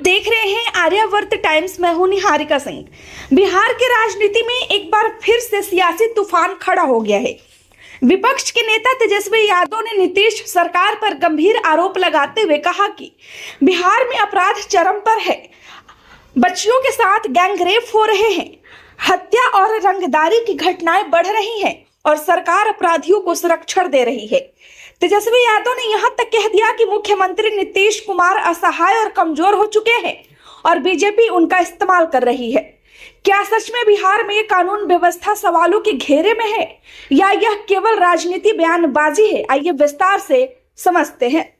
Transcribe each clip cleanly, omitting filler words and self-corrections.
देख रहे हैं आर्यावर्त टाइम्स। मैं हूं निहारिका सिंह। बिहार की राजनीति में एक बार फिर से सियासी तूफान खड़ा हो गया है। विपक्ष के नेता तेजस्वी यादव ने नीतीश सरकार पर गंभीर आरोप लगाते हुए कहा कि बिहार में अपराध चरम पर है, बच्चियों के साथ गैंगरेप हो रहे हैं, हत्या और रंगदारी की घटनाएं बढ़ रही हैं और सरकार अपराधियों को संरक्षण दे रही है। तेजस्वी यादव ने यहां तक कह दिया कि मुख्यमंत्री नीतीश कुमार असहाय और कमजोर हो चुके हैं और बीजेपी उनका इस्तेमाल कर रही है। क्या सच में बिहार में कानून व्यवस्था सवालों के घेरे में है या यह केवल राजनीति बयानबाजी है? आइए विस्तार से समझते हैं।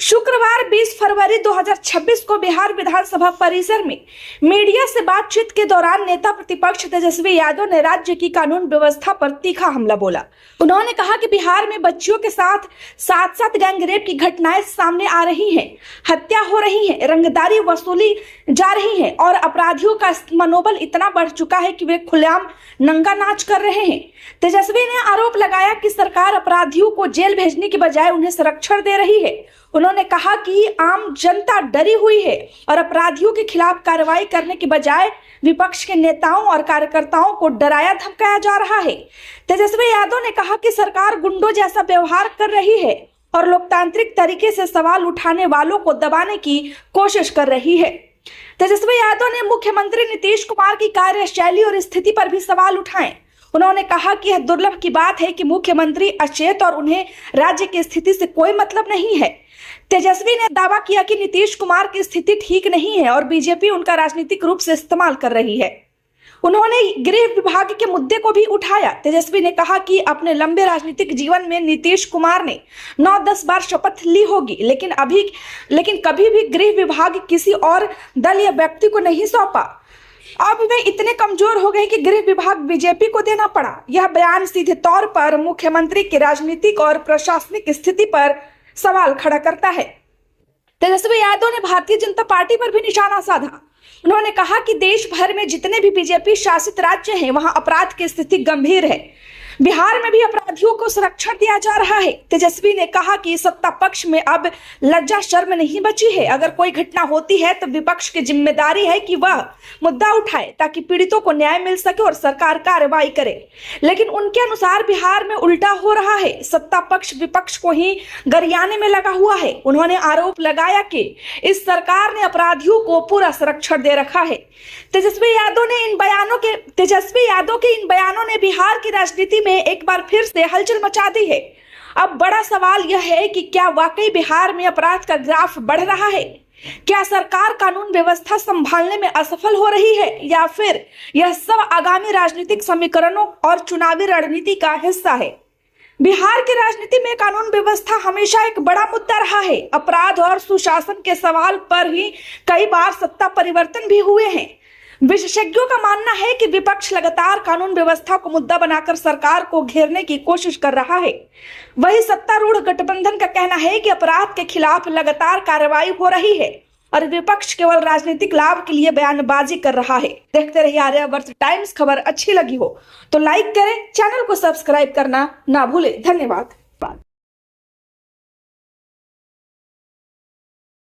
शुक्रवार 20 फरवरी 2026 को बिहार विधानसभा परिसर में मीडिया से बातचीत के दौरान नेता प्रतिपक्ष तेजस्वी यादव ने राज्य की कानून व्यवस्था पर तीखा हमला बोला। उन्होंने कहा कि बिहार में बच्चियों के साथ साथ गैंगरेप की घटनाएं सामने आ रही हैं, हत्या हो रही है, रंगदारी वसूली जा रही है और अपराधियों का मनोबल इतना बढ़ चुका है कि वे खुलेआम नंगा नाच कर रहे हैं। तेजस्वी ने आरोप लगाया कि सरकार अपराधियों को जेल भेजने की बजाय उन्हें संरक्षण दे रही है। उन्होंने कहा कि आम जनता डरी हुई है और अपराधियों के खिलाफ कार्रवाई करने के बजाय विपक्ष के नेताओं और कार्यकर्ताओं को डराया धमकाया जा रहा है। तेजस्वी यादव ने कहा कि सरकार गुंडों जैसा व्यवहार कर रही है और लोकतांत्रिक तरीके से सवाल उठाने वालों को दबाने की कोशिश कर रही है। तेजस्वी यादव ने मुख्यमंत्री नीतीश कुमार की कार्यशैली और स्थिति पर भी सवाल उठाए। उन्होंने कहा कि यह दुर्लभ की बात है कि मुख्यमंत्री अचेत और उन्हें राज्य की स्थिति से कोई मतलब नहीं है। तेजस्वी ने दावा किया कि नीतीश कुमार की स्थिति ठीक नहीं है और बीजेपी उनका राजनीतिक रूप से इस्तेमाल कर रही है। उन्होंने गृह विभाग के मुद्दे को भी उठाया। तेजस्वी ने कहा कि अपने लंबे राजनीतिक जीवन में नीतीश कुमार ने 9-10 बार शपथ ली होगी, लेकिन कभी भी गृह विभाग किसी और दल या व्यक्ति को नहीं सौंपा। अब वे इतने कमजोर हो गए कि गृह विभाग बीजेपी को देना पड़ा। यह बयान सीधे तौर पर मुख्यमंत्री की राजनीतिक और प्रशासनिक स्थिति पर सवाल खड़ा करता है। तेजस्वी यादव ने भारतीय जनता पार्टी पर भी निशाना साधा। उन्होंने कहा कि देश भर में जितने भी बीजेपी शासित राज्य हैं, वहां अपराध की स्थिति गंभीर है। बिहार में भी अपराधियों को संरक्षण दिया जा रहा है। तेजस्वी ने कहा कि सत्ता पक्ष में अब लज्जा शर्म नहीं बची है। अगर कोई घटना होती है तो विपक्ष की जिम्मेदारी है कि वह मुद्दा उठाए ताकि पीड़ितों को न्याय मिल सके और सरकार कार्रवाई करे। लेकिन उनके अनुसार बिहार में उल्टा हो रहा है। सत्ता पक्ष विपक्ष को ही गरियाने में लगा हुआ है। उन्होंने आरोप लगाया कि इस सरकार ने अपराधियों को पूरा संरक्षण दे रखा है। तेजस्वी यादव के इन बयानों ने बिहार की राजनीति में एक बार फिर से हलचल मचा दी है। अब बड़ा सवाल यह है कि क्या वाकई बिहार में अपराध का ग्राफ बढ़ रहा है? क्या सरकार कानून व्यवस्था संभालने में असफल हो रही है या फिर यह सब आगामी राजनीतिक समीकरणों और चुनावी रणनीति का हिस्सा है? बिहार की राजनीति में कानून व्यवस्था हमेशा एक बड़ा मुद्दा रहा है। अपराध और सुशासन के सवाल पर ही कई बार सत्ता परिवर्तन भी हुए हैं। विशेषज्ञों का मानना है कि विपक्ष लगातार कानून व्यवस्था को मुद्दा बनाकर सरकार को घेरने की कोशिश कर रहा है। वही सत्तारूढ़ गठबंधन का कहना है कि अपराध के खिलाफ लगातार कार्रवाई हो रही है और विपक्ष केवल राजनीतिक लाभ के लिए बयानबाजी कर रहा है। देखते रहिए आर्यावर्त टाइम्स। खबर अच्छी लगी हो तो लाइक करें, चैनल को सब्सक्राइब करना ना भूलें। धन्यवाद।